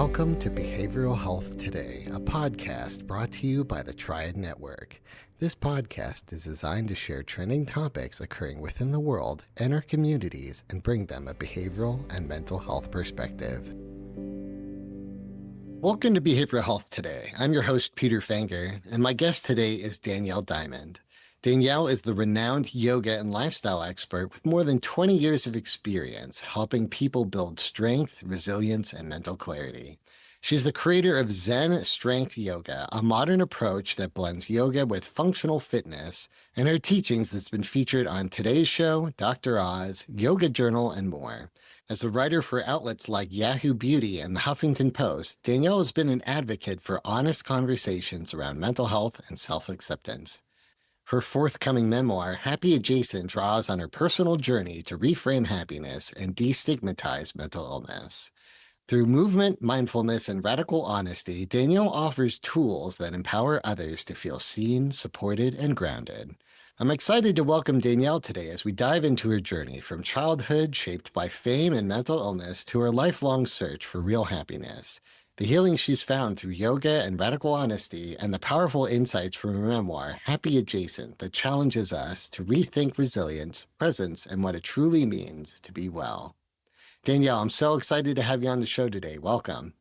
Welcome to Behavioral Health Today, a podcast brought to you by the Triad Network. This podcast is designed to share trending topics occurring within the world and our communities and bring them a behavioral and mental health perspective. Welcome to Behavioral Health Today. I'm your host, Peter Fenger, and my guest today is Danielle Diamond. Danielle is the renowned yoga and lifestyle expert with more than 20 years of experience helping people build strength, resilience, and mental clarity. She's the creator of Zen Strength Yoga, a modern approach that blends yoga with functional fitness, and her teachings that's been featured on Today's Show, Dr. Oz, Yoga Journal, and more. As a writer for outlets like Yahoo Beauty and the Huffington Post, Danielle has been an advocate for honest conversations around mental health and self-acceptance. Her forthcoming memoir, Happy Adjacent, draws on her personal journey to reframe happiness and destigmatize mental illness. Through movement, mindfulness, and radical honesty, Danielle offers tools that empower others to feel seen, supported, and grounded. I'm excited to welcome Danielle today as we dive into her journey from childhood shaped by fame and mental illness to her lifelong search for real happiness. The healing she's found through yoga and radical honesty, and the powerful insights from her memoir, Happy Adjacent, that challenges us to rethink resilience, presence, and what it truly means to be well. Danielle, I'm so excited to have you on the show today. Welcome.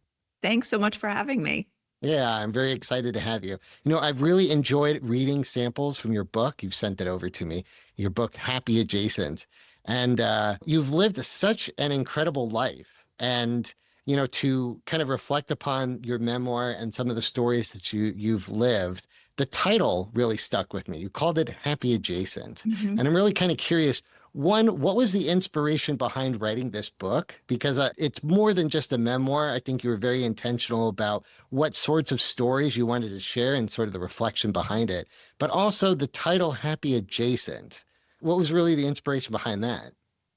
Thanks so much for having me. Yeah, I'm very excited to have you. You know, I've really enjoyed reading samples from your book. You've sent it over to me, your book, Happy Adjacent. And you've lived such an incredible life. And you know, to kind of reflect upon your memoir and some of the stories that you've lived, the title really stuck with me. You called it Happy Adjacent. Mm-hmm. And I'm really kind of curious, one, what was the inspiration behind writing this book? Because it's more than just a memoir. I think you were very intentional about what sorts of stories you wanted to share and sort of the reflection behind it. But also the title Happy Adjacent. What was really the inspiration behind that?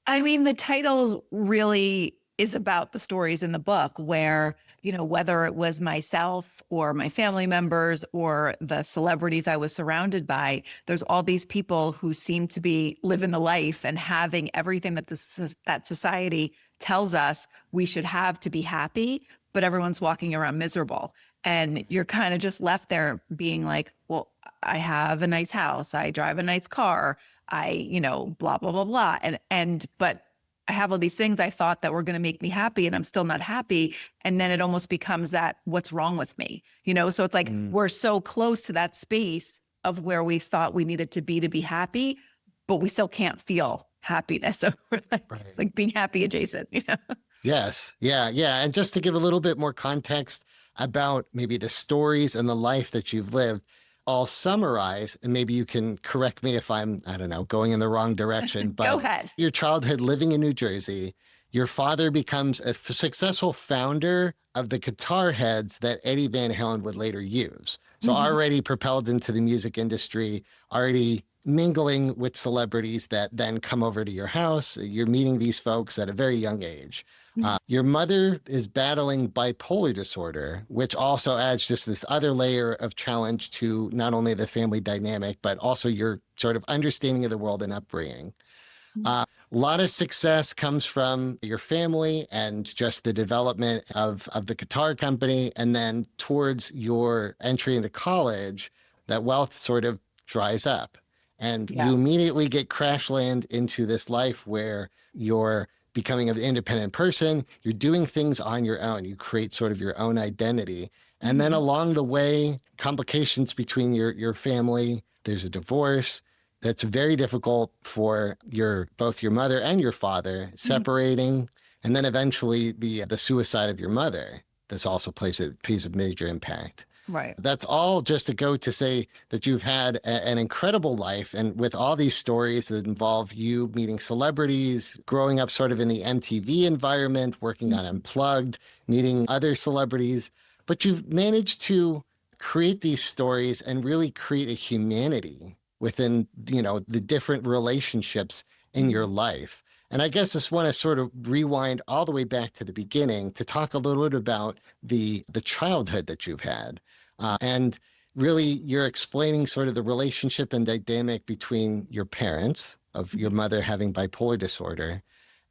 I mean, the title really is about the stories in the book where, you know, whether it was myself or my family members or the celebrities I was surrounded by, there's all these people who seem to be living the life and having everything that that society tells us we should have to be happy, but everyone's walking around miserable. And you're kind of just left there being like, well, I have a nice house, I drive a nice car, blah, blah, blah, blah. But I have all these things I thought that were going to make me happy and I'm still not happy. And then it almost becomes that, what's wrong with me? You know, so it's like, we're so close to that space of where we thought we needed to be happy, but we still can't feel happiness. So it's like being happy adjacent, you know? Yes. Yeah. Yeah. And just to give a little bit more context about maybe the stories and the life that you've lived, I'll summarize, and maybe you can correct me if I'm, going in the wrong direction. But Go ahead. Your childhood living in New Jersey, your father becomes a successful founder of the guitar heads that Eddie Van Halen would later use. So already propelled into the music industry, already mingling with celebrities that then come over to your house. You're meeting these folks at a very young age. Your mother is battling bipolar disorder, which also adds just this other layer of challenge to not only the family dynamic, but also your sort of understanding of the world and upbringing. A lot of success comes from your family and just the development of the guitar company. And then towards your entry into college, that wealth sort of dries up. And you immediately get crash land into this life where you're becoming an independent person, you're doing things on your own, you create sort of your own identity. And then along the way, complications between your family, there's a divorce that's very difficult for both your mother and your father separating. And then eventually the suicide of your mother, this also plays a major impact. Right. That's all just to go to say that you've had an incredible life, and with all these stories that involve you meeting celebrities, growing up sort of in the MTV environment, working on Unplugged, meeting other celebrities, but you've managed to create these stories and really create a humanity within, the different relationships in your life. And I guess I just want to sort of rewind all the way back to the beginning to talk a little bit about the childhood that you've had. And really, you're explaining sort of the relationship and dynamic between your parents, of your mother having bipolar disorder,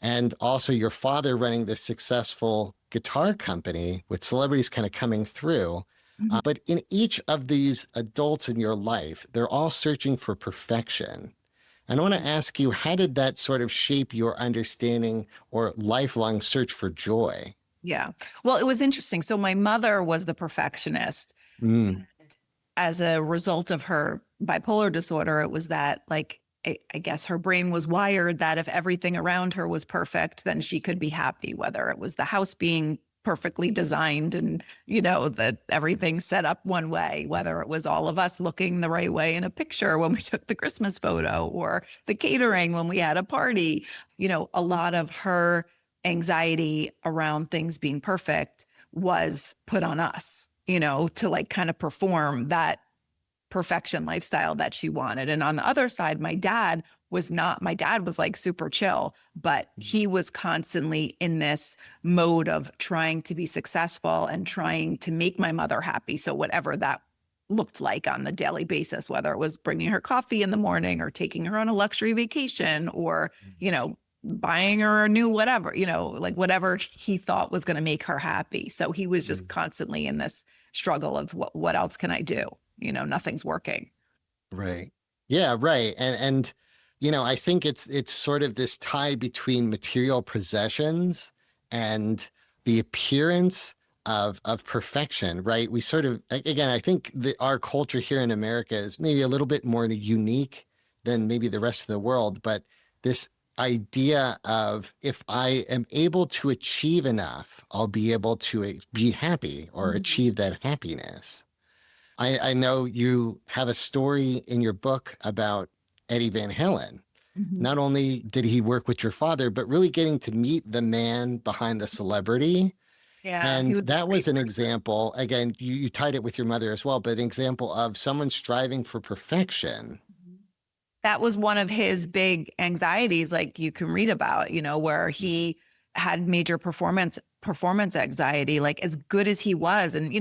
and also your father running this successful guitar company with celebrities kind of coming through. Mhm. But in each of these adults in your life, they're all searching for perfection. And I want to ask you, how did that sort of shape your understanding or lifelong search for joy? Yeah. Well, it was interesting. So my mother was the perfectionist. Mm, As a result of her bipolar disorder, it was that, like, I guess her brain was wired that if everything around her was perfect, then she could be happy, whether it was the house being perfectly designed and, that everything set up one way, whether it was all of us looking the right way in a picture when we took the Christmas photo or the catering when we had a party. A lot of her anxiety around things being perfect was put on us, to like kind of perform that perfection lifestyle that she wanted. And on the other side, my dad was like super chill, but he was constantly in this mode of trying to be successful and trying to make my mother happy. So whatever that looked like on the daily basis, whether it was bringing her coffee in the morning or taking her on a luxury vacation or, buying her a new whatever, like whatever he thought was going to make her happy. So he was just constantly in this struggle of what else can I do? Nothing's working. right. Yeah, right. I think it's sort of this tie between material possessions and the appearance of perfection, right? We sort of again, I think our culture here in America is maybe a little bit more unique than maybe the rest of the world, but this idea of if I am able to achieve enough, I'll be able to be happy or Mhm. achieve that happiness. I know you have a story in your book about Eddie Van Halen. Mhm. Not only did he work with your father, but really getting to meet the man behind the celebrity. Yeah, he And was a that great was an person. example. Again, you tied it with your mother as well, but an example of someone striving for perfection. That was one of his big anxieties, like you can read about, where he had major performance anxiety, like as good as he was. And,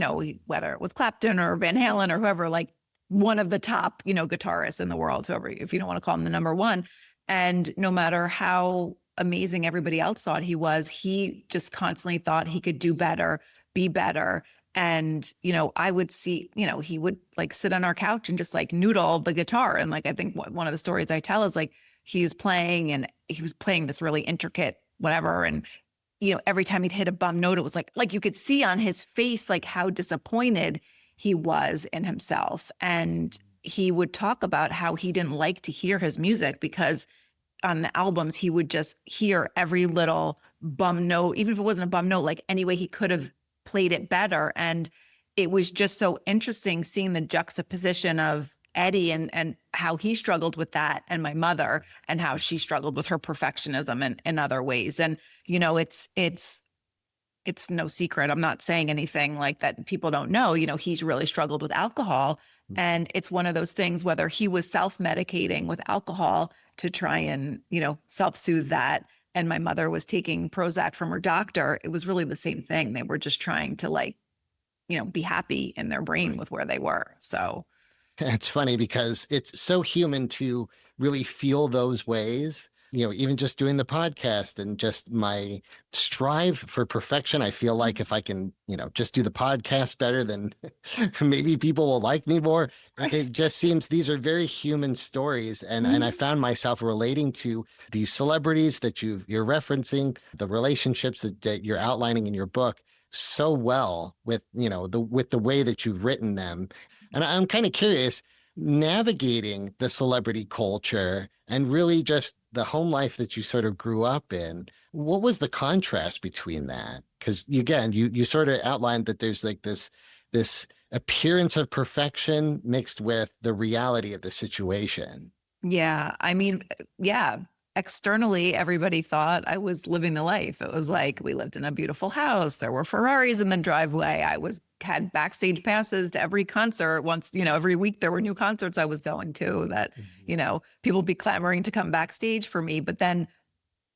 whether it was Clapton or Van Halen or whoever, like one of the top, guitarists in the world, whoever, if you don't want to call him the number one. And no matter how amazing everybody else thought he was, he just constantly thought he could do better, be better. And, I would see, he would like sit on our couch and just like noodle the guitar. And like, I think one of the stories I tell is like, he was playing and he was playing this really intricate whatever. And, every time he'd hit a bum note, it was like you could see on his face, like how disappointed he was in himself. And he would talk about how he didn't like to hear his music because on the albums, he would just hear every little bum note, even if it wasn't a bum note, like any way he could have played it better. And it was just so interesting seeing the juxtaposition of Eddie and how he struggled with that, and my mother and how she struggled with her perfectionism and in other ways. And, it's no secret. I'm not saying anything like that people don't know. He's really struggled with alcohol. And it's one of those things, whether he was self-medicating with alcohol to try and, self-soothe that. And my mother was taking Prozac from her doctor. It was really the same thing. They were just trying to like, be happy in their brain Right. with where they were. So It's funny because it's so human to really feel those ways. Even just doing the podcast and just my strive for perfection. I feel like if I can, just do the podcast better, then maybe people will like me more. It just seems these are very human stories. And I Mhm. found myself relating to these celebrities that you're referencing, the relationships that you're outlining in your book so well with, with the way that you've written them. And I'm kind of curious, navigating the celebrity culture and really just the home life that you sort of grew up in, what was the contrast between that? Because again, you sort of outlined that there's like this appearance of perfection mixed with the reality of the situation. Yeah. I mean, yeah. Externally, everybody thought I was living the life. It was like we lived in a beautiful house. There were Ferraris in the driveway. I was had backstage passes to every concert. Once, every week there were new concerts I was going to that, Mhm. people would be clamoring to come backstage for me. But then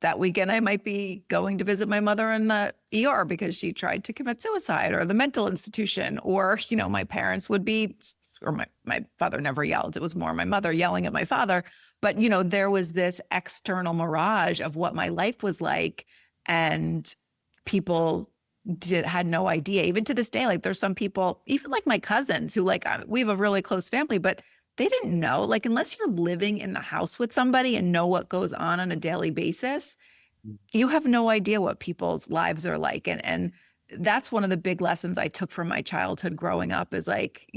that weekend I might be going to visit my mother in the ER because she tried to commit suicide, or the mental institution, or, my parents would be, or my father never yelled. It was more my mother yelling at my father. But, there was this external mirage of what my life was like. And people had no idea. Even to this day, like there's some people, even like my cousins who like, we have a really close family, but they didn't know, like, unless you're living in the house with somebody and know what goes on a daily basis, you have no idea what people's lives are like. And that's one of the big lessons I took from my childhood growing up is like,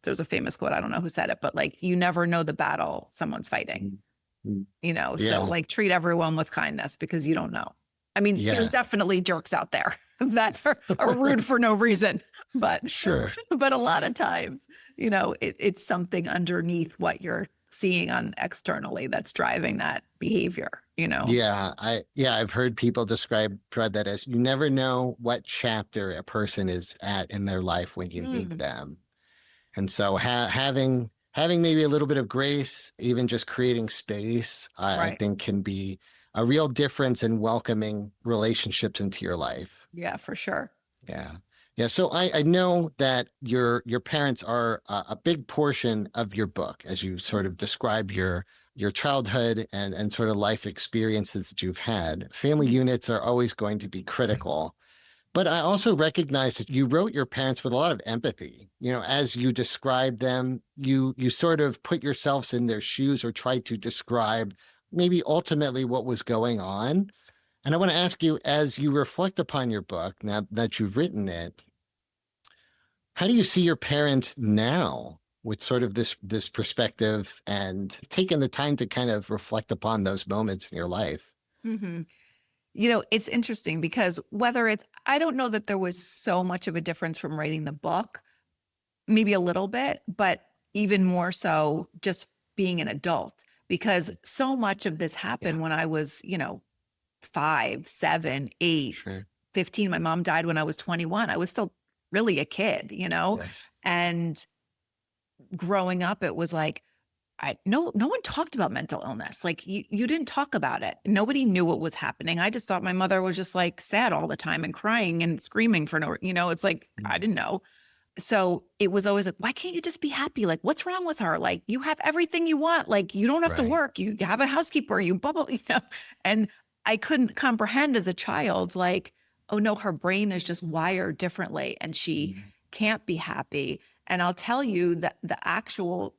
there's a famous quote, I don't know who said it, but like, you never know the battle someone's fighting, so Yeah. like treat everyone with kindness because you don't know. I mean, there's Yeah. definitely jerks out there that are rude for no reason, but Sure. but a lot of times, it's something underneath what you're seeing on externally that's driving that behavior. Yeah, I've heard people describe that as you never know what chapter a person is at in their life when you meet them. And so having maybe a little bit of grace, even just creating space, I Right. think can be a real difference in welcoming relationships into your life. Yeah, for sure. Yeah. Yeah. So I know that your parents are a big portion of your book as you sort of describe your childhood and sort of life experiences that you've had. Family units are always going to be critical. But I also recognize that you wrote your parents with a lot of empathy. As you describe them, you sort of put yourselves in their shoes or try to describe maybe ultimately what was going on. And I want to ask you, as you reflect upon your book, now that you've written it, how do you see your parents now with sort of this perspective and taking the time to kind of reflect upon those moments in your life? hmm it's interesting because I don't know that there was so much of a difference from writing the book, maybe a little bit, but even more so just being an adult, because so much of this happened Yeah, when I was, 5, 7, 8, sure. 15. My mom died when I was 21. I was still really a kid. Yes. And growing up, it was like, no one talked about mental illness. Like you didn't talk about it. Nobody knew what was happening. I just thought my mother was just like sad all the time and crying and screaming for it's like, I didn't know. So it was always like, why can't you just be happy? Like, what's wrong with her? Like, you have everything you want. Like, you don't have to Right. work. You have a housekeeper, you bubble. And I couldn't comprehend as a child, like, oh no, her brain is just wired differently and she can't be happy. And I'll tell you that the actual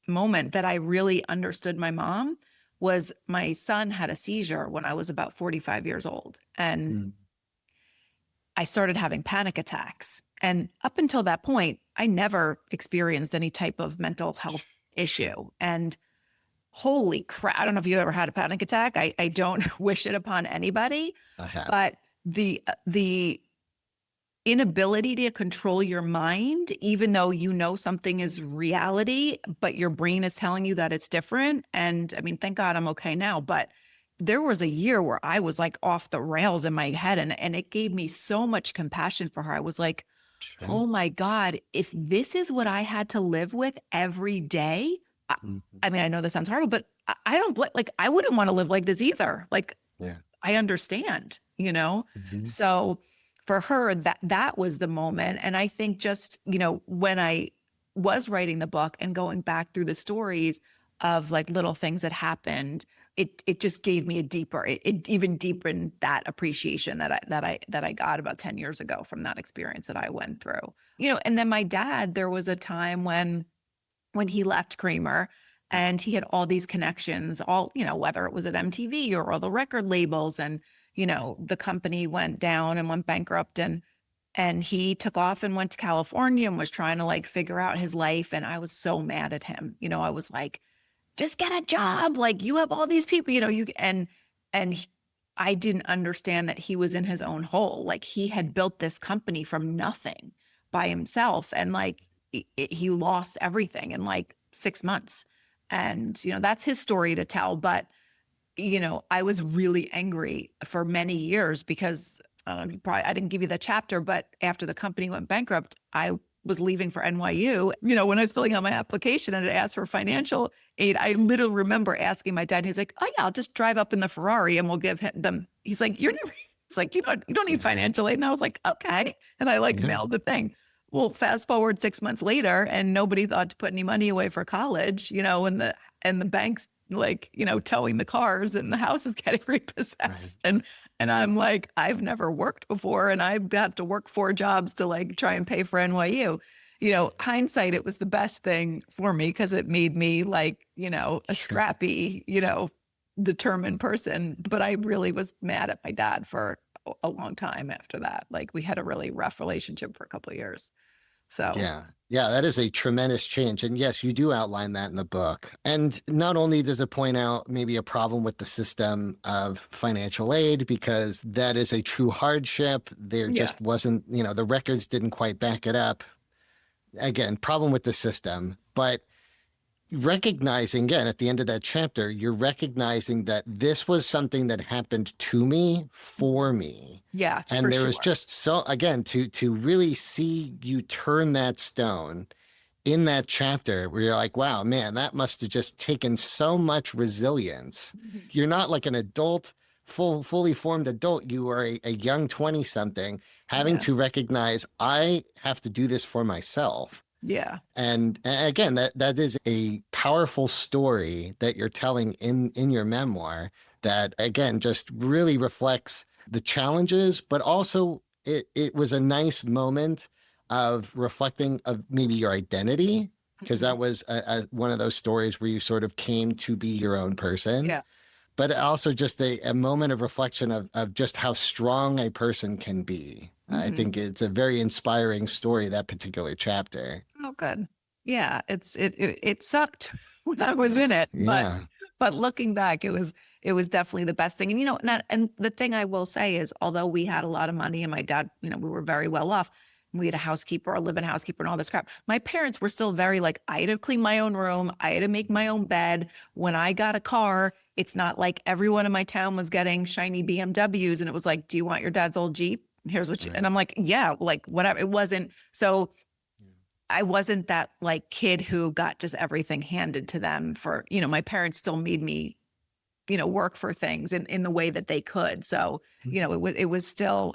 moment that I really understood my mom was my son had a seizure when I was about 45 years old. And Mm. I started having panic attacks. And up until that point, I never experienced any type of mental health issue. And holy crap, I don't know if you ever had a panic attack. I don't wish it upon anybody, I have. but the inability to control your mind, even though something is reality, but your brain is telling you that it's different. And I mean, thank God I'm okay now, but there was a year where I was like off the rails in my head, and it gave me so much compassion for her. I was like, Sure. oh my God, if this is what I had to live with every day, I mean, I know this sounds horrible, but I don't like, I wouldn't want to live like this either. Like, Yeah. I understand. Mhm. So for her, that was the moment. And I think just, when I was writing the book and going back through the stories of like little things that happened, it just gave me it even deepened that appreciation that I got about 10 years ago from that experience that I went through. And then my dad, there was a time when he left Kramer and he had all these connections, all, whether it was at MTV or all the record labels, and, the company went down and went bankrupt, and he took off and went to California and was trying to like figure out his life. And I was so mad at him. I was like, just get a job. Like, you have all these people, I didn't understand that he was in his own hole. Like, he had built this company from nothing by himself. And like, he lost everything in like 6 months. And, that's his story to tell. But, I was really angry for many years because I didn't give you the chapter, but after the company went bankrupt, I was leaving for NYU. When I was filling out my application and it asked for financial aid, I literally remember asking my dad, he's like, oh yeah, I'll just drive up in the Ferrari and we'll give him them. He's like, it's like, you don't need financial aid. And I was like, okay. And I like mailed the thing. Well, fast forward 6 months later, and nobody thought to put any money away for college, and the banks like, towing the cars and the house is getting repossessed. Right. And I'm like, I've never worked before and I've got to work 4 jobs to like try and pay for NYU. Hindsight, it was the best thing for me because it made me like, a Sure. scrappy, determined person. But I really was mad at my dad for a long time after that. Like we had a really rough relationship for a couple of years. So Yeah. Yeah, that is a tremendous change. And yes, you do outline that in the book. And not only does it point out maybe a problem with the system of financial aid, because that is a true hardship. There yeah, just wasn't, the records didn't quite back it up. Again, problem with the system. But recognizing, again, at the end of that chapter, you're recognizing that this was something that happened to me, for me. yeah, for And there was sure. just so, again, to really see you turn that stone in that chapter where you're like, wow, man, that must have just taken so much resilience. Mhm. You're not like an adult, fully formed adult. You are a young 20 something having Yeah, to recognize I have to do this for myself. yeah. And again, that is a powerful story that you're telling in your memoir that again just really reflects the challenges, but also it was a nice moment of reflecting of maybe your identity, because Mhm. that was one of those stories where you sort of came to be your own person, Yeah. but also just a moment of reflection of just how strong a person can be. I Mhm. think it's a very inspiring story, that particular chapter. Oh, good. Yeah, it sucked when I was in it, Yeah. but looking back, it was definitely the best thing. And and the thing I will say is, although we had a lot of money, and my dad, we were very well off. We had a housekeeper, a live-in housekeeper, and all this crap. My parents were still very like, I had to clean my own room, I had to make my own bed. When I got a car, it's not like everyone in my town was getting shiny BMWs, and it was like, do you want your dad's old Jeep? Here's what you, and Right. I'm like, yeah, like whatever. It wasn't so I wasn't that like kid who got just everything handed to them for, my parents still made me, work for things in the way that they could. So, it was still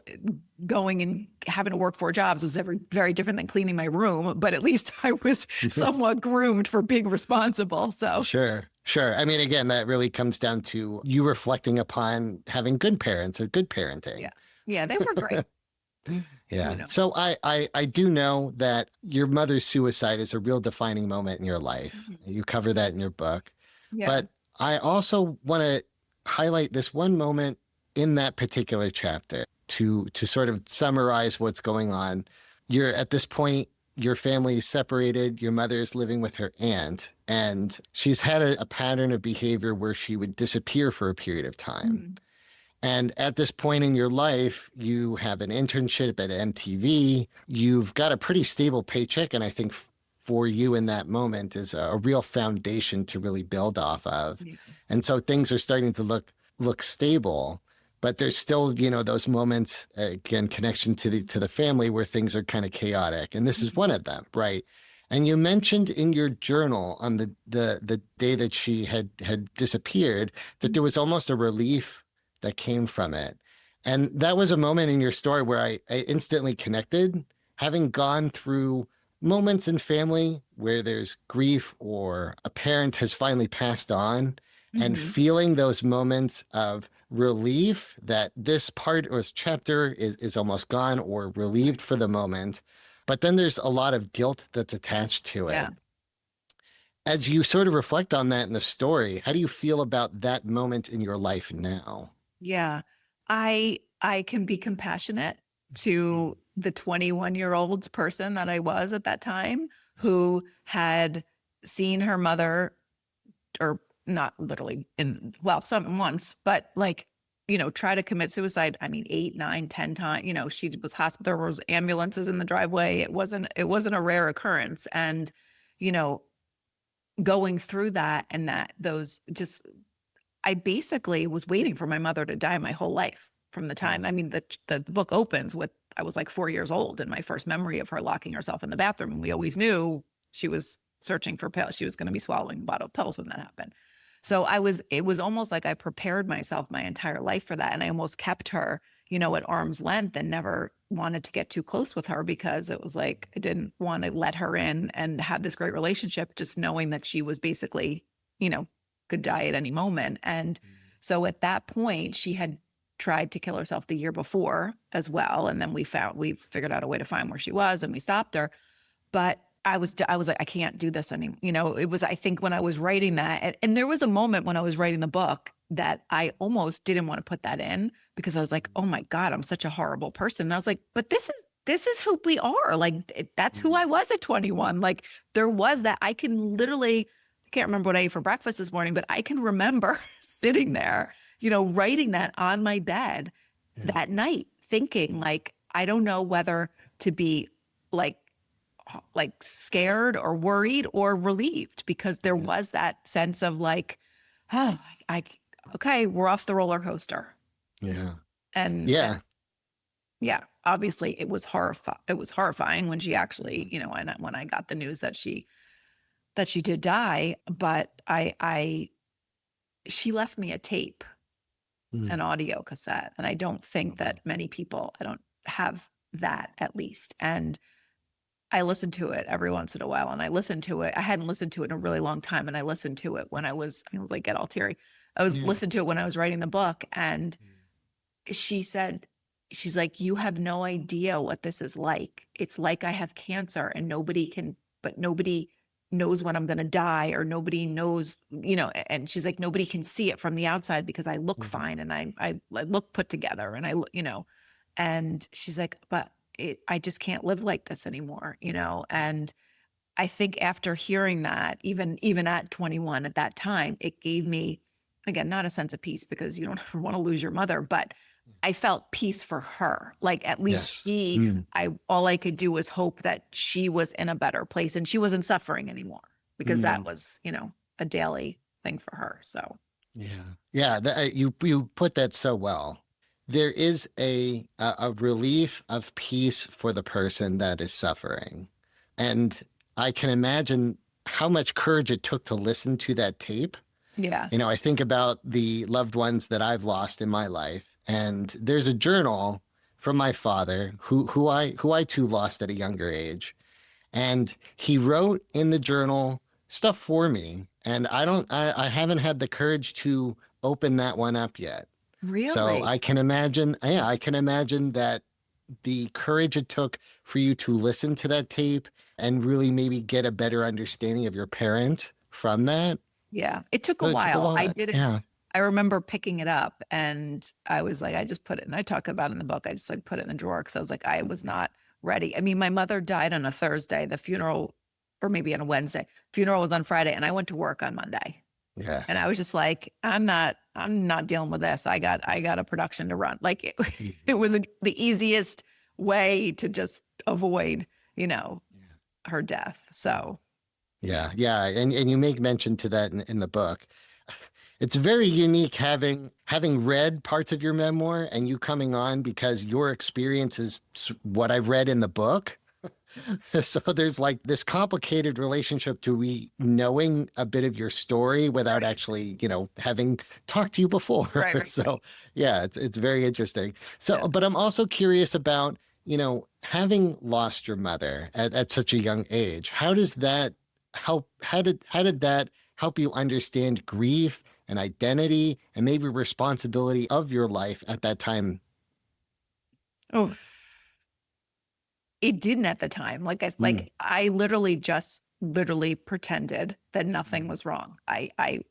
going and having to work 4 jobs was very different than cleaning my room, but at least I was somewhat groomed for being responsible. So Sure. Sure. I mean, again, that really comes down to you reflecting upon having good parents or good yeah. parenting. Yeah, they were great, you Yeah. know. So I do know that your mother's suicide is a real defining moment in your life. Mhm. You cover that in your book. Yeah. But I also want to highlight this one moment in that particular chapter to sort of summarize what's going on. You're at this point, your family is separated, your mother is living with her aunt, and she's had a pattern of behavior where she would disappear for a period of time. Mhm. And at this point in your life, you have an internship at MTV. You've got a pretty stable paycheck. And I think for you in that moment is a real foundation to really build off of. Yeah. And so things are starting to look stable. But there's still, those moments, again, connection to the family where things are kind of chaotic. And this is Mhm. one of them, right? And you mentioned in your journal on the day that she had disappeared that there was almost a relief that came from it. And that was a moment in your story where I instantly connected, having gone through moments in family where there's grief or a parent has finally passed on, and Mhm. feeling those moments of relief that this part or this chapter is almost gone or relieved for the moment. But then there's a lot of guilt that's attached to Yeah. it. As you sort of reflect on that in the story, how do you feel about that moment in your life now? Yeah. I can be compassionate to the 21-year-old person that I was at that time who had seen her mother, or not literally some once, but like, try to commit suicide. I mean, 8, 9, 10 times, she was hospital. There was ambulances in the driveway. It wasn't a rare occurrence. And, you know, going through that and those just I basically was waiting for my mother to die my whole life from the time. I mean, the book opens with I was like 4 years old, and my first memory of her locking herself in the bathroom. And we always knew she was searching for pills. She was going to be swallowing a bottle of pills when that happened. So it was almost like I prepared myself my entire life for that. And I almost kept her, at arm's length and never wanted to get too close with her because it was like I didn't want to let her in and have this great relationship, just knowing that she was basically, you know, could die at any moment. And so at that point, she had tried to kill herself the year before as well. And then we figured out a way to find where she was and we stopped her. But I was like, I can't do this anymore. It was, I think when I was writing that, and there was a moment when I was writing the book that I almost didn't want to put that in because I was like, oh my God, I'm such a horrible person. And I was like, but this is who we are. Like, that's who I was at 21. Like, there was that. I can literally, I can't remember what I ate for breakfast this morning, but I can remember sitting there, writing that on my bed that night, thinking like, I don't know whether to be like scared or worried or relieved, because there was that sense of like, oh, okay, we're off the roller coaster. Yeah. And Yeah. yeah, obviously it was horrifying when she actually, when I got the news that she did die, but she left me a tape, an audio cassette. And I don't think that many people, I don't have that, at least. And I listen to it every once in a while, and I listen to it. I hadn't listened to it in a really long time. And I listened to it when I like get all teary. I was listening to it when I was writing the book. And she's like, you have no idea what this is like. It's like I have cancer and nobody knows when I'm going to die, or nobody knows, and she's like, nobody can see it from the outside because I look fine and I look put together and and she's like, but I just can't live like this anymore, And I think after hearing that, even at 21 at that time, it gave me, again, not a sense of peace, because you don't ever want to lose your mother, but I felt peace for her. Like, at least all I could do was hope that she was in a better place and she wasn't suffering anymore, because that was, a daily thing for her. So, you put that so well. There is a relief of peace for the person that is suffering. And I can imagine how much courage it took to listen to that tape. Yeah. I think about the loved ones that I've lost in my life. And there's a journal from my father who I too lost at a younger age. And he wrote in the journal stuff for me. And I haven't had the courage to open that one up yet. Really? So I can imagine that the courage it took for you to listen to that tape and really maybe get a better understanding of your parent from that. Yeah. It took a while. I did it. Yeah. I remember picking it up and I was like, I just put it, and I talk about it in the book. I just like put it in the drawer because I was like, I was not ready. I mean, my mother died on a Thursday, the funeral, or maybe on a Wednesday. Funeral was on Friday, and I went to work on Monday. Yes. And I was just like, I'm not dealing with this. I got a production to run. Like, it was the easiest way to just avoid, her death. So. Yeah. And you make mention to that in the book. It's very unique having read parts of your memoir and you coming on, because your experience is what I read in the book. So there's like this complicated relationship to knowing a bit of your story without actually, having talked to you before. Right. So yeah, it's very interesting. So, but I'm also curious about, having lost your mother at such a young age. How does that help? How did that help you understand grief and identity and maybe responsibility of your life at that time? Oh, it didn't at the time. Like I literally pretended that nothing was wrong. I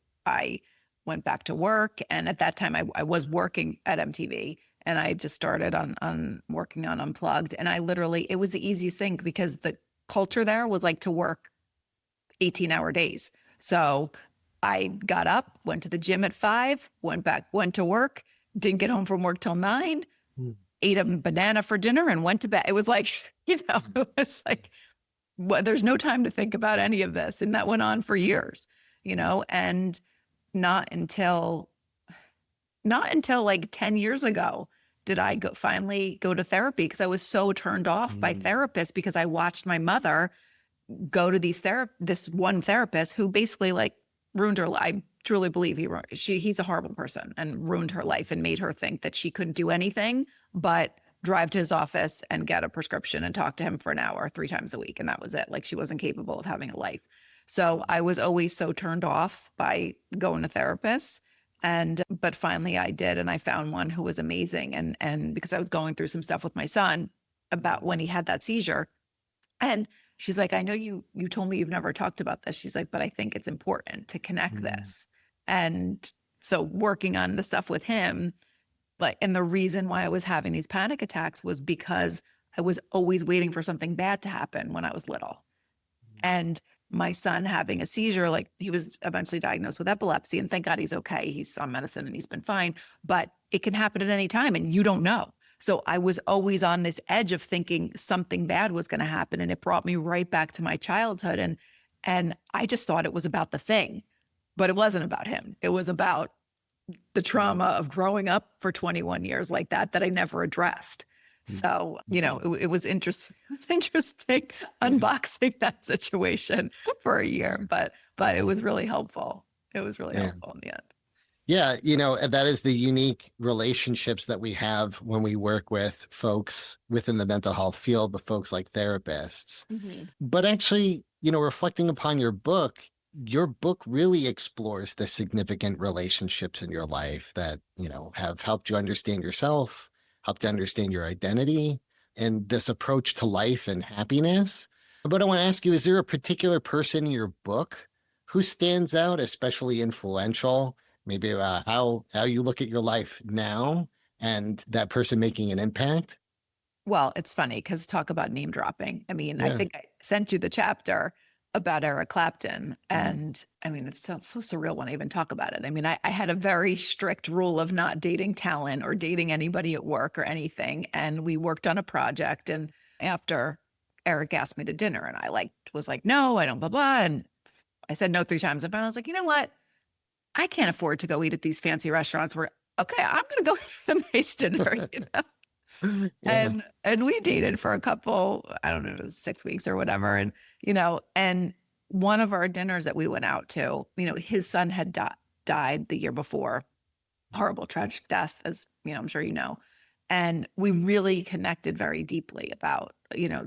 went back to work, and at that time I was working at MTV, and I just started on working on Unplugged, and it was the easiest thing because the culture there was like to work 18-hour days. So I got up, went to the gym at 5, went to work, didn't get home from work till 9, ate a banana for dinner and went to bed. It was like, it was like, there's no time to think about any of this. And that went on for years, and not until like 10 years ago did I finally go to therapy, because I was so turned off by therapists, because I watched my mother go to this one therapist who basically like ruined her life. I truly believe he's a horrible person and ruined her life and made her think that she couldn't do anything but drive to his office and get a prescription and talk to him for an hour 3 times a week. And that was it. Like, she wasn't capable of having a life. So I was always so turned off by going to therapists. But finally I did. And I found one who was amazing. And because I was going through some stuff with my son about when he had that seizure. And she's like, I know you told me you've never talked about this. She's like, but I think it's important to connect Mm. this. And so working on the stuff with him, like, and the reason why I was having these panic attacks was because I was always waiting for something bad to happen when I was little. And my son having a seizure, like he was eventually diagnosed with epilepsy, and thank God he's okay. He's on medicine and he's been fine, but it can happen at any time and you don't know. So I was always on this edge of thinking something bad was going to happen. And it brought me right back to my childhood. And I just thought it was about the thing, but it wasn't about him. It was about the trauma of growing up for 21 years like that I never addressed. So, it was interesting. It was interesting unboxing that situation for a year, but it was really helpful. It was really Yeah. helpful in the end. Yeah, that is the unique relationships that we have when we work with folks within the mental health field, the folks like therapists. Mhm. But actually, reflecting upon your book really explores the significant relationships in your life that, have helped you understand yourself, helped to understand your identity, and this approach to life and happiness. But I want to ask you, is there a particular person in your book who stands out, especially influential? Maybe how you look at your life now and that person making an impact? Well, it's funny because talk about name dropping. I mean, I Yeah. think I sent you the chapter about Eric Clapton. Mm. And I mean, it sounds so surreal when I even talk about it. I mean, I had a very strict rule of not dating talent or dating anybody at work or anything. And we worked on a project. And after Eric asked me to dinner, and I was like, no, I don't, blah, blah. And I said no 3 times. And finally I was like, you know what? I can't afford to go eat at these fancy restaurants where, okay, I'm going to go have some nice dinner, Yeah. And we dated for a couple, I don't know, it was 6 weeks or whatever. And one of our dinners that we went out to, his son had died the year before, horrible, tragic death, as I'm sure you know. And we really connected very deeply about,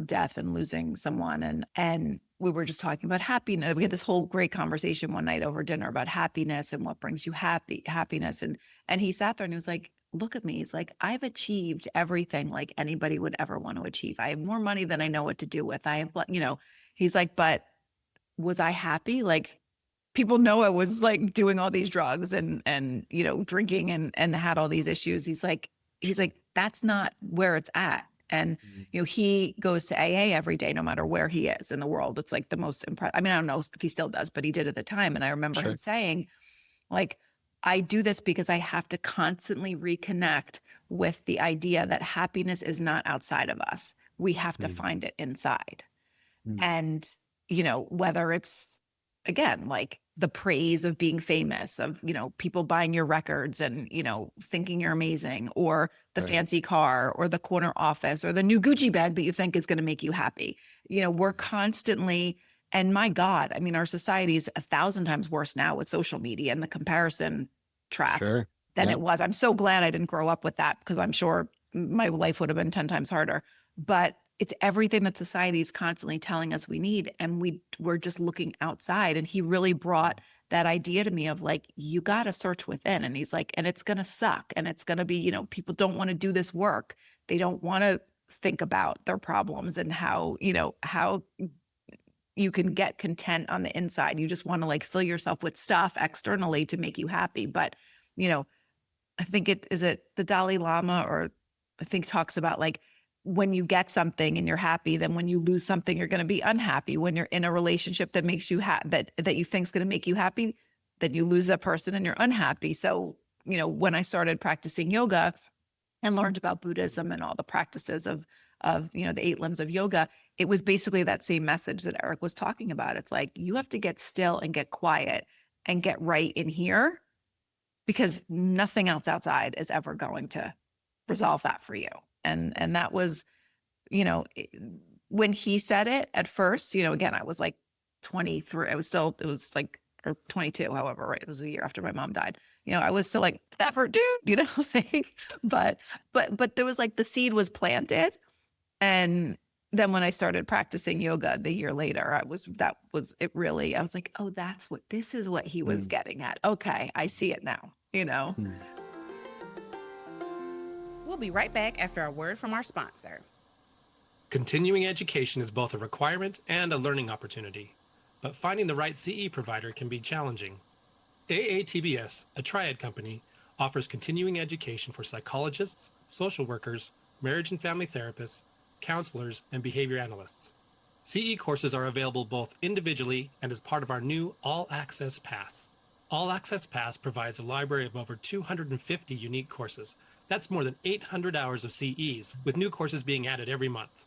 death and losing someone. And we were just talking about happiness. We had this whole great conversation one night over dinner about happiness and what brings you happiness. And he sat there and he was like, look at me. He's like, I've achieved everything like anybody would ever want to achieve. I have more money than I know what to do with. I have, he's like, but was I happy? Like, people know I was like doing all these drugs and drinking and had all these issues. He's like, that's not where it's at. And he goes to AA every day, no matter where he is in the world. It's like the most impressive. I mean, I don't know if he still does, but he did at the time. And I remember Sure. him saying, like, I do this because I have to constantly reconnect with the idea that happiness is not outside of us. We have to Mm. find it inside. Mm. And, whether it's, again, like the praise of being famous, of, people buying your records and, thinking you're amazing, or the Right. fancy car or the corner office or the new Gucci bag that you think is going to make you happy. We're constantly, and my God, I mean, our society is 1,000 times worse now with social media and the comparison trap Sure. than Yeah. it was. I'm so glad I didn't grow up with that because I'm sure my life would have been 10 times harder. But it's everything that society is constantly telling us we need. And we're just looking outside. And he really brought that idea to me of like, you got to search within. And he's like, and it's going to suck. And it's going to be, people don't want to do this work. They don't want to think about their problems and how you can get content on the inside. You just want to like fill yourself with stuff externally to make you happy. But, I think it the Dalai Lama, or I think talks about like, when you get something and you're happy, then when you lose something, you're going to be unhappy. When you're in a relationship that makes you that you think is going to make you happy, then you lose that person and you're unhappy. So, when I started practicing yoga and learned about Buddhism and all the practices of the 8 limbs of yoga, it was basically that same message that Eric was talking about. It's like, you have to get still and get quiet and get right in here, because nothing else outside is ever going to resolve that for you. And that was, when he said it at first, again, I was like 23. It was like, or 22, however, right? It was a year after my mom died. I was still like, never, dude, like, but there was like, the seed was planted, and then when I started practicing yoga the year later, I was like, oh, this is what he was Mm. getting at. Okay, I see it now, Mm. We'll be right back after a word from our sponsor. Continuing education is both a requirement and a learning opportunity, but finding the right CE provider can be challenging. AATBS, a triad company, offers continuing education for psychologists, social workers, marriage and family therapists, counselors, and behavior analysts. CE courses are available both individually and as part of our new All Access Pass. All Access Pass provides a library of over 250 unique courses. That's more than 800 hours of CEs, with new courses being added every month.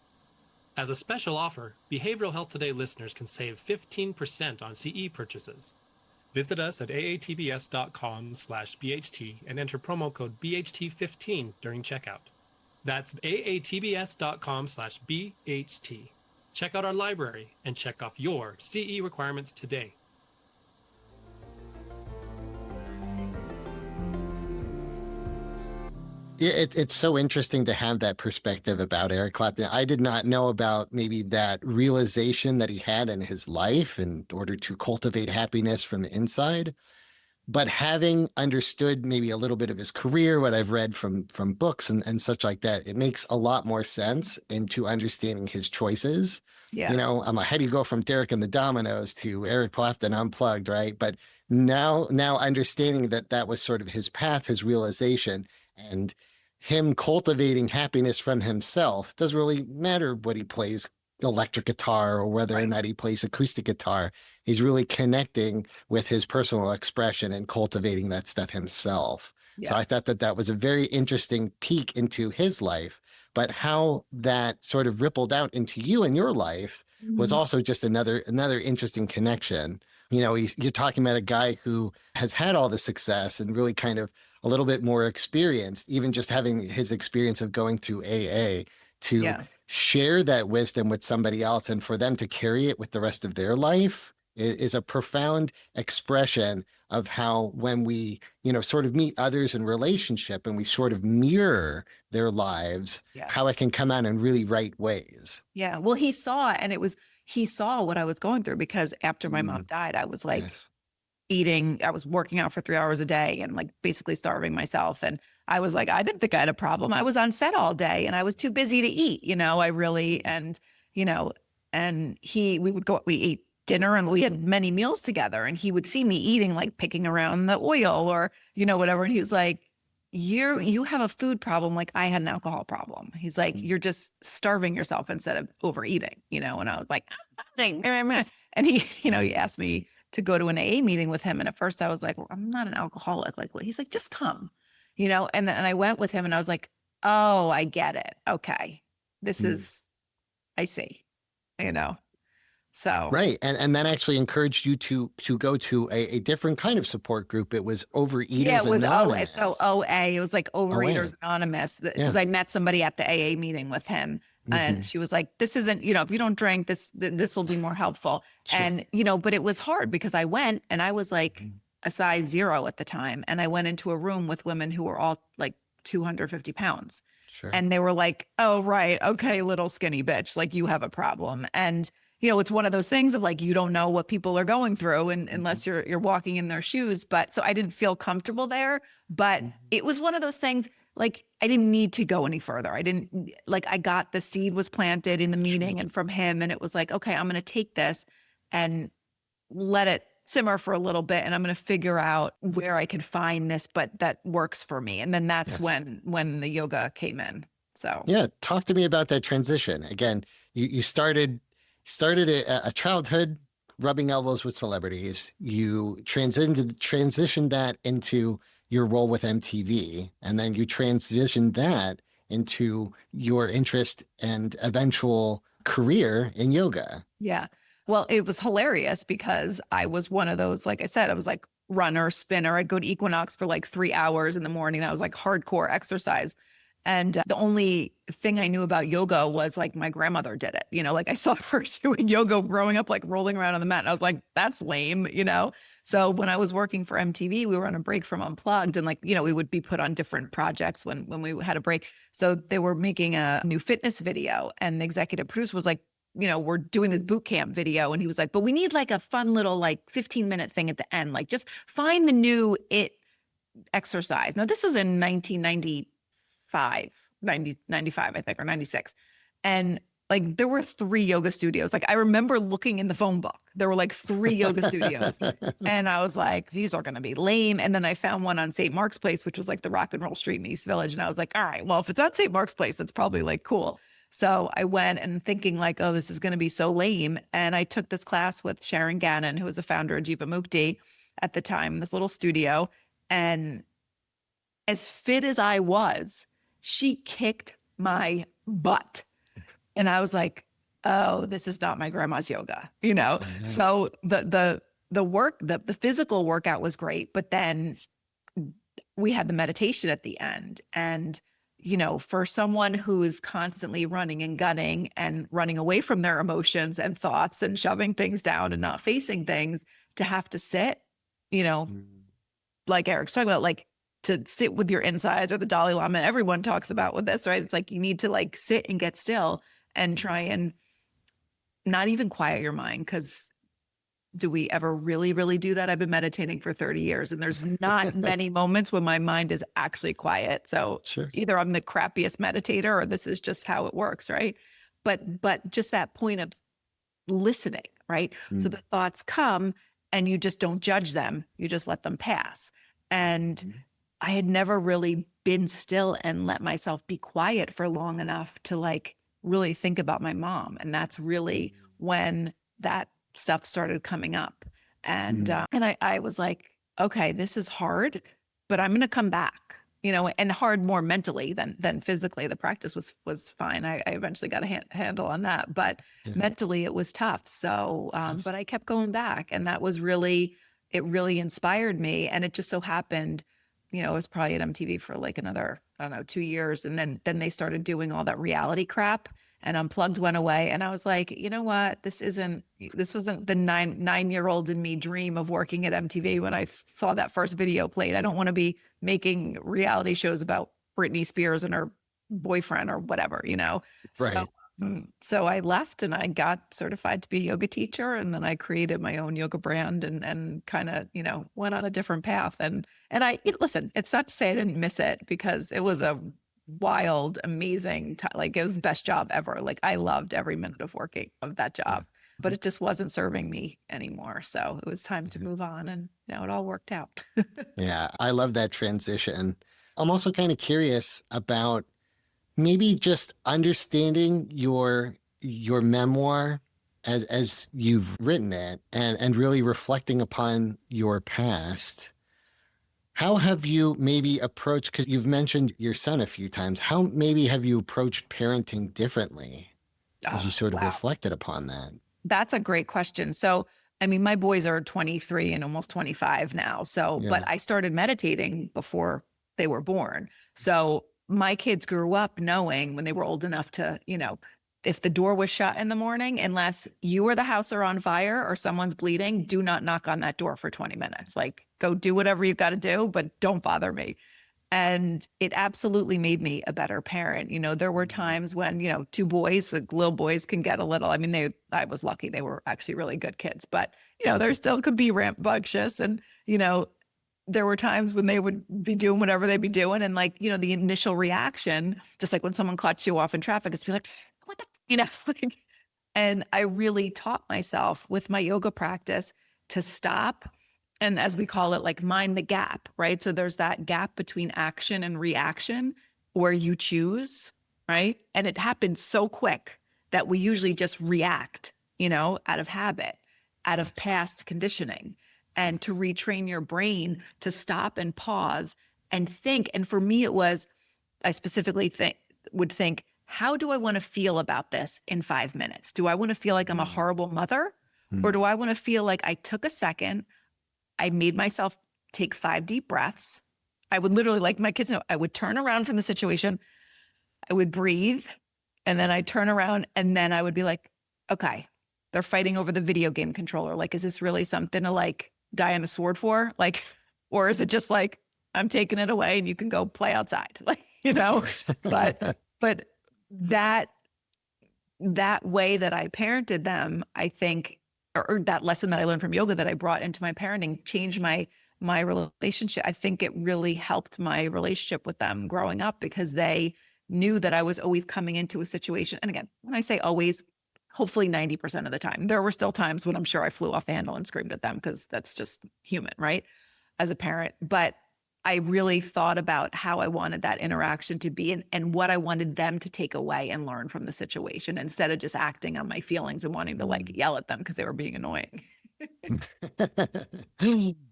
As a special offer, Behavioral Health Today listeners can save 15% on CE purchases. Visit us at aatbs.com/BHT and enter promo code BHT15 during checkout. That's aatbs.com/BHT. Check out our library and check off your CE requirements today. Yeah, it's so interesting to have that perspective about Eric Clapton. I did not know about maybe that realization that he had in his life in order to cultivate happiness from the inside. But having understood maybe a little bit of his career, what I've read from books and such like that, it makes a lot more sense into understanding his choices. Yeah. You know, I'm like, how do you go from Derek and the Dominoes to Eric Clapton Unplugged, right? But now understanding that that was sort of his path, his realization, and him cultivating happiness from himself, doesn't really matter what he plays electric guitar or whether or not he plays acoustic guitar. He's really connecting with his personal expression and cultivating that stuff himself. Yeah. So I thought that that was a very interesting peek into his life, but how that sort of rippled out into you and your life was also just another interesting connection. You know, you're talking about a guy who has had all the success and really kind of a little bit more experienced, even just having his experience of going through AA to Yeah. share that wisdom with somebody else and for them to carry it with the rest of their life is a profound expression of how when we, you know, sort of meet others in relationship and we sort of mirror their lives, Yeah. how it can come out in really right ways. Yeah. Well, he saw what I was going through, because after my mom died, I was like Yes. I was working out for 3 hours a day and like basically starving myself. And I was like, I didn't think I had a problem. I was on set all day and I was too busy to eat, I really, and, we ate dinner and we had many meals together, and he would see me eating, like picking around the oil or, whatever. And he was like, you have a food problem. Like I had an alcohol problem. He's like, you're just starving yourself instead of overeating, and I was like, and he asked me to go to an AA meeting with him. And at first I was like, well, I'm not an alcoholic. Like, well, he's like, just come, and then I went with him and I was like, oh, I get it. Okay. This is, I see, so. Right. And that actually encouraged you to go to a different kind of support group. It was Overeaters Yeah, it was Anonymous. OA. It was like Overeaters Anonymous, because I met somebody at the AA meeting with him. And she was like, this isn't, if you don't drink, this will be more helpful. Sure. And, but it was hard because I went and I was like a size 0 at the time. And I went into a room with women who were all like 250 pounds. Sure. And they were like, oh, right. Okay, little skinny bitch, like you have a problem. And, it's one of those things of like, you don't know what people are going through and unless you're walking in their shoes. But so I didn't feel comfortable there, but it was one of those things, like I didn't need to go any further. I got the seed was planted in the meeting and from him. And it was like, okay, I'm going to take this and let it simmer for a little bit. And I'm going to figure out where I can find this, but that works for me. And then that's when the yoga came in. So yeah, talk to me about that transition. Again, you started a childhood rubbing elbows with celebrities. You transitioned that into your role with MTV, and then you transitioned that into your interest and eventual career in yoga. Yeah. Well, it was hilarious because I was one of those, like I said, I was like runner, spinner. I'd go to Equinox for like 3 hours in the morning. I was like hardcore exercise. And the only thing I knew about yoga was like my grandmother did it, like I saw her doing yoga growing up, like rolling around on the mat. And I was like, that's lame. So when I was working for MTV, we were on a break from Unplugged, and we would be put on different projects when we had a break. So they were making a new fitness video, and the executive producer was like, we're doing this boot camp video. And he was like, but we need like a fun little like 15-minute thing at the end. Like just find the new exercise. Now this was in 1995, I think, or 96. And like there were 3 yoga studios. Like I remember looking in the phone book, there were like 3 yoga studios. And I was like, these are going to be lame. And then I found one on St. Mark's Place, which was like the rock and roll street in East Village. And I was like, all right, well, if it's on St. Mark's Place, that's probably like cool. So I went and thinking like, oh, this is going to be so lame. And I took this class with Sharon Gannon, who was the founder of Jivamukti at the time, this little studio. And as fit as I was, she kicked my butt. And I was like, oh, this is not my grandma's yoga, So the work, the physical workout was great, but then we had the meditation at the end. And, for someone who is constantly running and gunning and running away from their emotions and thoughts and shoving things down and not facing things, to have to sit, like Eric's talking about, like to sit with your insides, or the Dalai Lama, everyone talks about with this, right? It's like, you need to like sit and get still and try and not even quiet your mind. Cause do we ever really, really do that? I've been meditating for 30 years and there's not many moments when my mind is actually quiet. So Sure. Either I'm the crappiest meditator or this is just how it works. Right. But just that point of listening, right? So the thoughts come and you just don't judge them. You just let them pass. And I had never really been still and let myself be quiet for long enough to like really think about my mom. And that's really when that stuff started coming up. And I was like, okay, this is hard, but I'm going to come back, and hard more mentally than physically. The practice was fine. I eventually got a handle on that, but mentally it was tough. So, but I kept going back, and that was really, it really inspired me. And it just so happened, I was probably at MTV for like another, 2 years. And then they started doing all that reality crap, and Unplugged went away. And I was like, you know what? This wasn't the nine-year-old in me dream of working at MTV when I saw that first video played. I don't want to be making reality shows about Britney Spears and her boyfriend or whatever, Right. So I left and I got certified to be a yoga teacher. And then I created my own yoga brand and kind of, went on a different path. And listen, it's not to say I didn't miss it, because it was a wild, amazing time. Like it was the best job ever. Like I loved every minute of working of that job, but it just wasn't serving me anymore. So it was time to move on, and it all worked out. Yeah, I love that transition. I'm also kind of curious about maybe just understanding your memoir as you've written it, and really reflecting upon your past. How have you maybe approached, because you've mentioned your son a few times, how maybe have you approached parenting differently as you sort of reflected upon that? That's a great question. So, my boys are 23 and almost 25 now. So, but I started meditating before they were born. So my kids grew up knowing when they were old enough to, if the door was shut in the morning, unless you or the house are on fire or someone's bleeding, do not knock on that door for 20 minutes. Like go do whatever you've got to do, but don't bother me. And it absolutely made me a better parent. There were times when, 2 boys, the little boys can get a little, I was lucky. They were actually really good kids, but, there still could be rambunctious. And, there were times when they would be doing whatever they'd be doing. And like, the initial reaction, just like when someone cuts you off in traffic, is be like, what the, and I really taught myself with my yoga practice to stop. And as we call it, like mind the gap, right? So there's that gap between action and reaction where you choose, right? And it happens so quick that we usually just react, out of habit, out of past conditioning. And to retrain your brain to stop and pause and think. And for me, it was, I specifically would think, how do I want to feel about this in 5 minutes? Do I want to feel like I'm a horrible mother? Or do I want to feel like I took a second, I made myself take 5 deep breaths. I would literally, like my kids know, I would turn around from the situation, I would breathe, and then I'd turn around, and then I would be like, okay, they're fighting over the video game controller. Like, is this really something to like die on a sword for? Like, or is it just like, I'm taking it away and you can go play outside? Like, but that way that I parented them, I think, or that lesson that I learned from yoga that I brought into my parenting changed my relationship. I think it really helped my relationship with them growing up because they knew that I was always coming into a situation. And again, when I say always, hopefully 90% of the time, there were still times when I'm sure I flew off the handle and screamed at them because that's just human, right? As a parent. But I really thought about how I wanted that interaction to be and what I wanted them to take away and learn from the situation instead of just acting on my feelings and wanting to like yell at them because they were being annoying.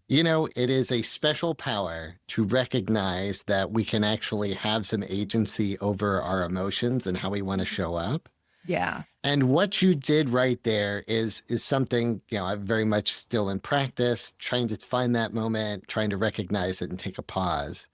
You know, it is a special power to recognize that we can actually have some agency over our emotions and how we want to show up. Yeah. And what you did right there is something, you know, I'm very much still in practice, trying to find that moment, trying to recognize it and take a pause.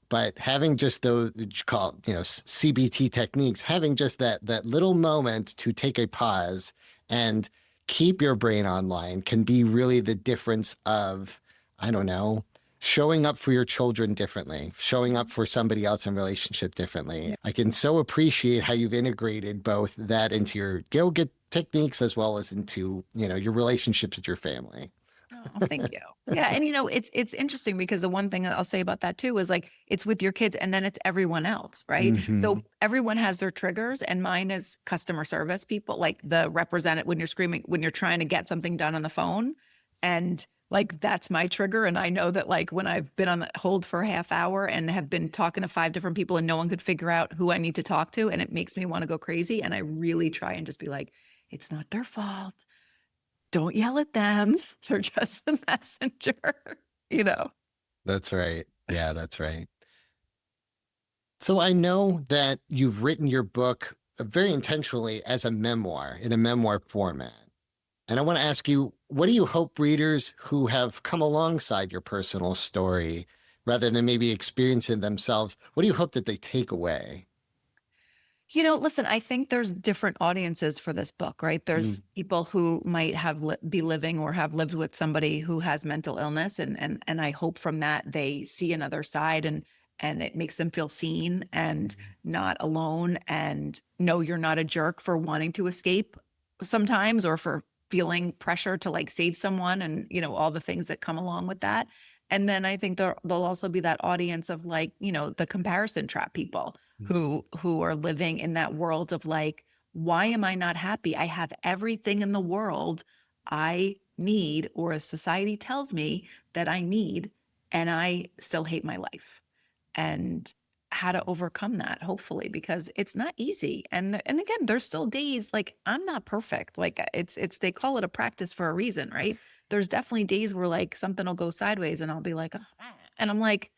But having just those, you call it, you know, CBT techniques, having just that little moment to take a pause and keep your brain online can be really the difference of, I don't know, showing up for your children differently, showing up for somebody else in relationship differently. I can so appreciate how you've integrated both that into your yoga techniques as well as into, you know, your relationships with your family. Oh, thank you. Yeah. And it's interesting because the one thing that I'll say about that too is like, it's with your kids and then it's everyone else, right? So everyone has their triggers and mine is customer service people, like the representative when you're screaming, when you're trying to get something done on the phone. And like, that's my trigger. And I know that like when I've been on hold for a half hour and have been talking to 5 different people and no one could figure out who I need to talk to, and it makes me want to go crazy. And I really try and just be like, it's not their fault. Don't yell at them. They're just the messenger, you know? That's right. Yeah, that's right. So I know that you've written your book very intentionally as a memoir, in a memoir format. And I want to ask you, what do you hope readers who have come alongside your personal story, rather than maybe experiencing themselves, what do you hope that they take away? Listen, I think there's different audiences for this book, right? There's people who might have be living or have lived with somebody who has mental illness, and I hope from that they see another side and it makes them feel seen and not alone, and know you're not a jerk for wanting to escape sometimes or for feeling pressure to like save someone and all the things that come along with that. And then I think there'll also be that audience of like, the comparison trap people who are living in that world of like, why am I not happy? I have everything in the world I need, or as society tells me that I need, and I still hate my life. And how to overcome that, hopefully, because it's not easy. And again, there's still days like I'm not perfect. Like it's they call it a practice for a reason, right? There's definitely days where like something will go sideways and I'll be like, oh, and I'm like,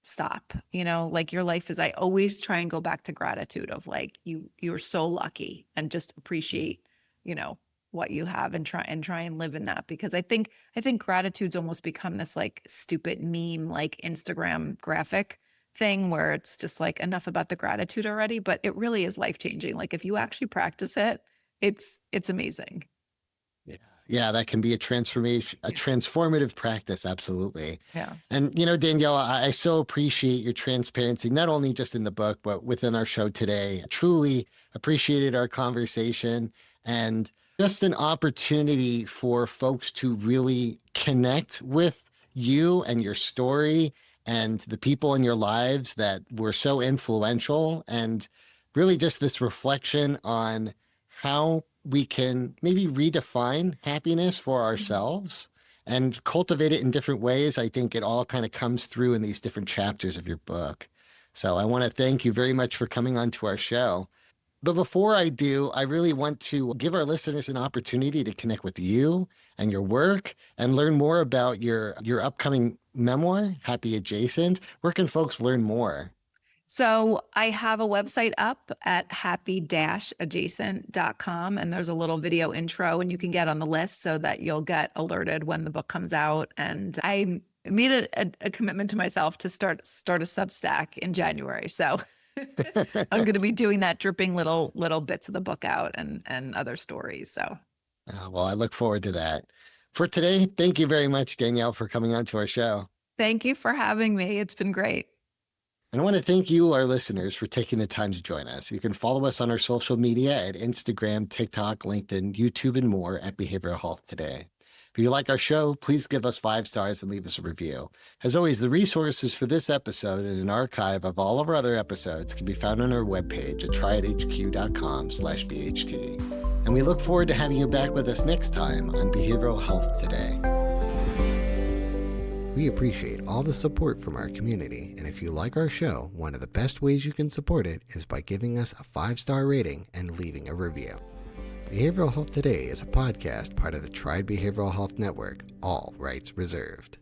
stop, like your life is, I always try and go back to gratitude of like, you're so lucky, and just appreciate, what you have and try and live in that. Because I think gratitude's almost become this like stupid meme, like Instagram graphic thing where it's just like enough about the gratitude already, but it really is life-changing. Like if you actually practice it, it's amazing. Yeah, that can be a transformative practice. Absolutely. Yeah. And, Danielle, I so appreciate your transparency, not only just in the book, but within our show today. Truly appreciated our conversation and just an opportunity for folks to really connect with you and your story and the people in your lives that were so influential, and really just this reflection on how we can maybe redefine happiness for ourselves and cultivate it in different ways. I think it all kind of comes through in these different chapters of your book. So I want to thank you very much for coming on to our show. But before I do, I really want to give our listeners an opportunity to connect with you and your work and learn more about your upcoming memoir, Happy Adjacent. Where can folks learn more? So I have a website up at happy-adjacent.com, and there's a little video intro, and you can get on the list so that you'll get alerted when the book comes out. And I made a commitment to myself to start a Substack in January. So I'm going to be doing that, dripping little bits of the book out and other stories. So, Well, I look forward to that. For today, thank you very much, Danielle, for coming on to our show. thank you for having me. It's been great. And I want to thank you, our listeners, for taking the time to join us. You can follow us on our social media at Instagram, TikTok, LinkedIn, YouTube, and more at Behavioral Health Today. If you like our show, please give us 5 stars and leave us a review. As always, the resources for this episode and an archive of all of our other episodes can be found on our webpage at triadhq.com/BHT. And we look forward to having you back with us next time on Behavioral Health Today. We appreciate all the support from our community, and if you like our show, one of the best ways you can support it is by giving us a 5-star rating and leaving a review. Behavioral Health Today is a podcast part of the Triad Behavioral Health Network, all rights reserved.